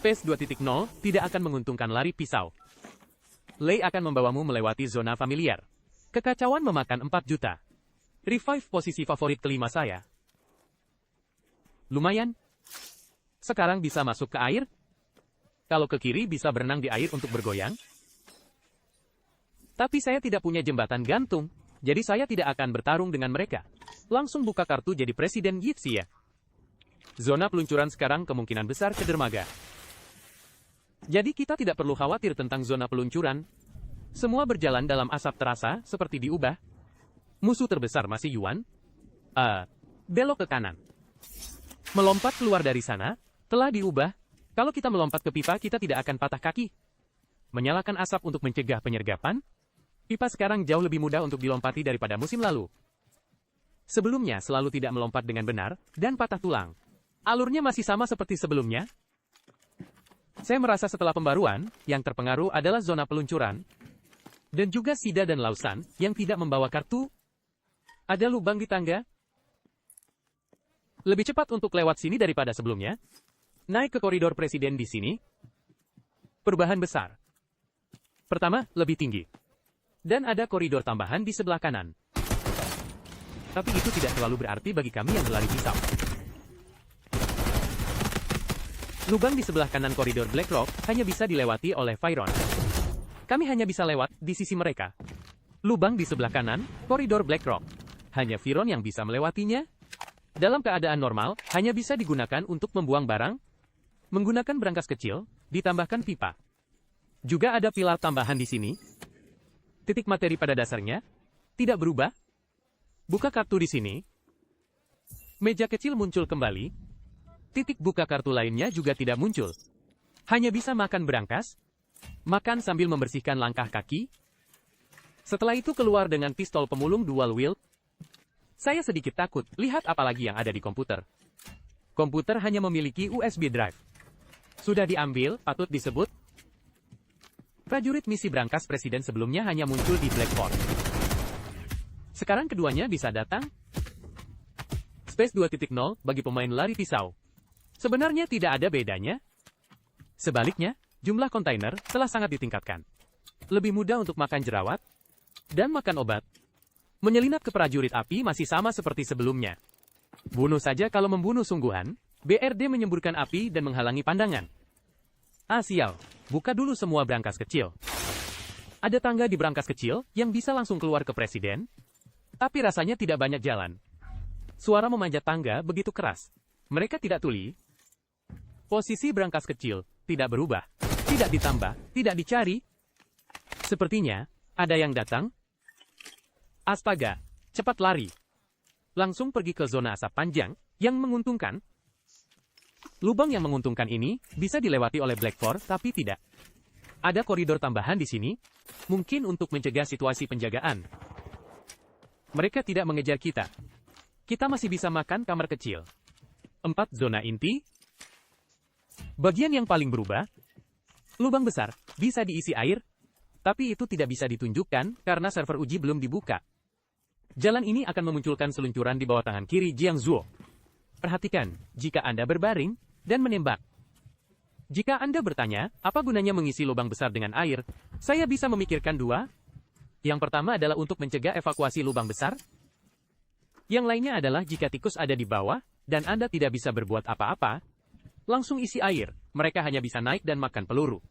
Space 2.0 tidak akan menguntungkan lari pisau. Lei akan membawamu melewati zona familiar. Kekacauan memakan 4 juta. Revive posisi favorit kelima saya. Lumayan. Sekarang bisa masuk ke air. Kalau ke kiri bisa berenang di air untuk bergoyang. Tapi saya tidak punya jembatan gantung, jadi saya tidak akan bertarung dengan mereka. Langsung buka kartu jadi presiden Yixia. Zona peluncuran sekarang kemungkinan besar ke dermaga. Jadi kita tidak perlu khawatir tentang zona peluncuran. Semua berjalan dalam asap terasa, seperti diubah. Musuh terbesar masih Yuan. Belok ke kanan. Melompat keluar dari sana, telah diubah. Kalau kita melompat ke pipa, kita tidak akan patah kaki. Menyalakan asap untuk mencegah penyergapan. Pipa sekarang jauh lebih mudah untuk dilompati daripada musim lalu. Sebelumnya selalu tidak melompat dengan benar, dan patah tulang. Alurnya masih sama seperti sebelumnya. Saya merasa setelah pembaruan, yang terpengaruh adalah zona peluncuran, dan juga Sida dan Lausan, yang tidak membawa kartu. Ada lubang di tangga. Lebih cepat untuk lewat sini daripada sebelumnya. Naik ke koridor presiden di sini. Perubahan besar. Pertama, lebih tinggi. Dan ada koridor tambahan di sebelah kanan. Tapi itu tidak terlalu berarti bagi kami yang berlari pisau. Lubang di sebelah kanan koridor Blackrock hanya bisa dilewati oleh Fyron. Kami hanya bisa lewat di sisi mereka. Lubang di sebelah kanan, koridor Blackrock. Hanya Fyron yang bisa melewatinya. Dalam keadaan normal, hanya bisa digunakan untuk membuang barang, menggunakan brankas kecil, ditambahkan pipa. Juga ada pilar tambahan di sini. Titik materi pada dasarnya tidak berubah. Buka kartu di sini. Meja kecil muncul kembali. Titik buka kartu lainnya juga tidak muncul. Hanya bisa makan brankas. Makan sambil membersihkan langkah kaki. Setelah itu keluar dengan pistol pemulung dual wield. Saya sedikit takut, lihat apalagi yang ada di komputer. Komputer hanya memiliki USB drive. Sudah diambil, patut disebut. Prajurit misi brankas presiden sebelumnya hanya muncul di Blackford. Sekarang keduanya bisa datang. Space 2.0 bagi pemain lari pisau. Sebenarnya tidak ada bedanya. Sebaliknya, jumlah kontainer telah sangat ditingkatkan. Lebih mudah untuk makan jerawat dan makan obat. Menyelinap ke prajurit api masih sama seperti sebelumnya. Bunuh saja kalau membunuh sungguhan. BRD menyemburkan api dan menghalangi pandangan. Sial, buka dulu semua brankas kecil. Ada tangga di brankas kecil yang bisa langsung keluar ke presiden. Tapi rasanya tidak banyak jalan. Suara memanjat tangga begitu keras. Mereka tidak tuli. Posisi brankas kecil tidak berubah, tidak ditambah, tidak dicari. Sepertinya ada yang datang. Astaga, cepat lari. Langsung pergi ke zona asap panjang yang menguntungkan. Lubang yang menguntungkan ini bisa dilewati oleh Blackford, tapi tidak. Ada koridor tambahan di sini, mungkin untuk mencegah situasi penjagaan. Mereka tidak mengejar kita. Kita masih bisa makan kamar kecil. 4 zona inti. Bagian yang paling berubah, lubang besar, bisa diisi air, tapi itu tidak bisa ditunjukkan karena server uji belum dibuka. Jalan ini akan memunculkan seluncuran di bawah tangan kiri Jiangzuo. Perhatikan, jika Anda berbaring dan menembak. Jika Anda bertanya, apa gunanya mengisi lubang besar dengan air, saya bisa memikirkan dua. Yang pertama adalah untuk mencegah evakuasi lubang besar. Yang lainnya adalah jika tikus ada di bawah, dan Anda tidak bisa berbuat apa-apa, langsung isi air, mereka hanya bisa naik dan makan peluru.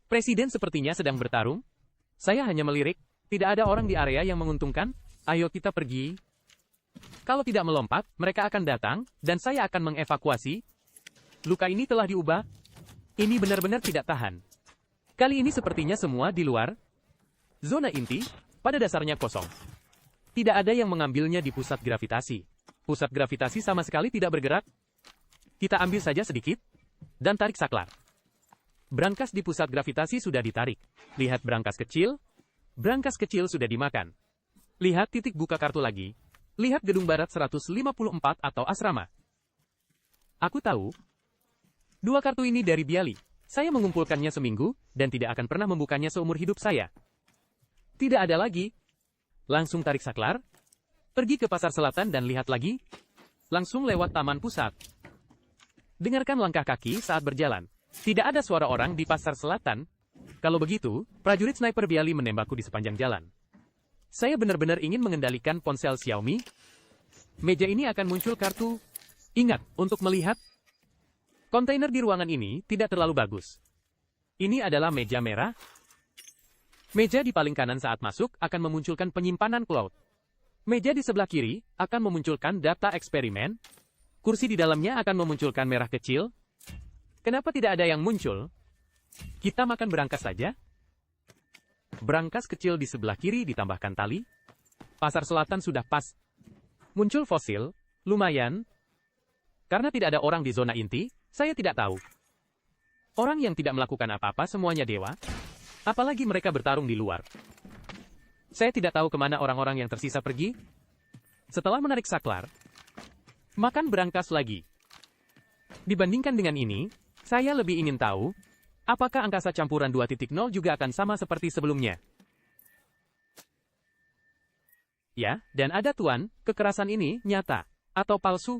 Presiden sepertinya sedang bertarung. Saya hanya melirik, tidak ada orang di area yang menguntungkan. Ayo kita pergi. Kalau tidak melompat, mereka akan datang, dan saya akan mengevakuasi. Luka ini telah diubah. Ini benar-benar tidak tahan. Kali ini sepertinya semua di luar. Zona inti, pada dasarnya kosong. Tidak ada yang mengambilnya di pusat gravitasi. Pusat gravitasi sama sekali tidak bergerak. Kita ambil saja sedikit, dan tarik saklar. Brankas di pusat gravitasi sudah ditarik. Lihat brankas kecil sudah dimakan. Lihat titik buka kartu lagi. Lihat gedung barat 154 atau asrama. Aku tahu. 2 kartu ini dari Biali. Saya mengumpulkannya seminggu, dan tidak akan pernah membukanya seumur hidup saya. Tidak ada lagi. Langsung tarik saklar. Pergi ke pasar selatan dan lihat lagi. Langsung lewat taman pusat. Dengarkan langkah kaki saat berjalan. Tidak ada suara orang di pasar selatan. Kalau begitu, prajurit sniper Biali menembakku di sepanjang jalan. Saya benar-benar ingin mengendalikan ponsel Xiaomi. Meja ini akan muncul kartu. Ingat, untuk melihat. Kontainer di ruangan ini tidak terlalu bagus. Ini adalah meja merah. Meja di paling kanan saat masuk akan memunculkan penyimpanan cloud. Meja di sebelah kiri akan memunculkan data eksperimen. Kursi di dalamnya akan memunculkan merah kecil. Kenapa tidak ada yang muncul? Kita makan berangkas saja. Berangkas kecil di sebelah kiri ditambahkan tali. Pasar selatan sudah pas. Muncul fosil, lumayan. Karena tidak ada orang di zona inti, saya tidak tahu. Orang yang tidak melakukan apa-apa semuanya dewa. Apalagi mereka bertarung di luar. Saya tidak tahu kemana orang-orang yang tersisa pergi. Setelah menarik saklar, makan berangkas lagi. Dibandingkan dengan ini, saya lebih ingin tahu, apakah angkasa campuran 2.0 juga akan sama seperti sebelumnya? Ya, dan ada tuan, kekerasan ini nyata atau palsu.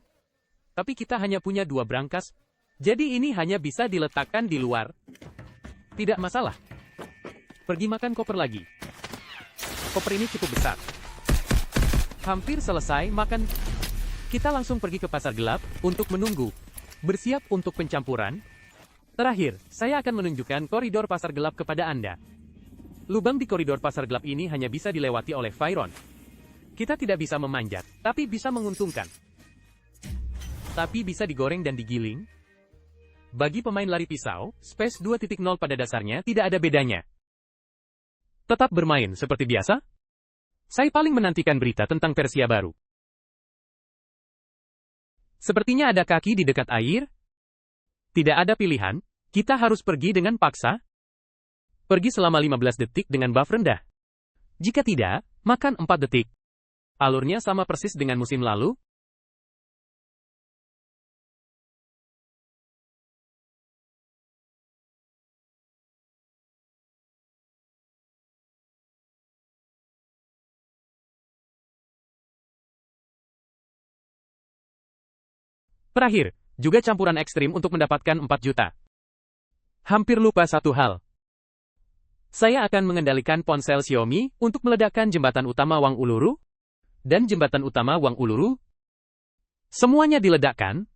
Tapi kita hanya punya 2 berangkas, jadi ini hanya bisa diletakkan di luar. Tidak masalah. Pergi makan koper lagi. Koper ini cukup besar. Hampir selesai makan. Kita langsung pergi ke pasar gelap untuk menunggu. Bersiap untuk pencampuran. Terakhir, saya akan menunjukkan koridor pasar gelap kepada Anda. Lubang di koridor pasar gelap ini hanya bisa dilewati oleh Fyron. Kita tidak bisa memanjat, tapi bisa menguntungkan. Tapi bisa digoreng dan digiling. Bagi pemain lari pisau, Space 2.0 pada dasarnya tidak ada bedanya. Tetap bermain seperti biasa? Saya paling menantikan berita tentang Persia baru. Sepertinya ada kaki di dekat air. Tidak ada pilihan, kita harus pergi dengan paksa. Pergi selama 15 detik dengan buff rendah. Jika tidak, makan 4 detik. Alurnya sama persis dengan musim lalu. Terakhir, juga campuran ekstrim untuk mendapatkan 4 juta. Hampir lupa satu hal. Saya akan mengendalikan ponsel Xiaomi untuk meledakkan jembatan utama Wang Uluru dan jembatan utama Wang Uluru. Semuanya diledakkan,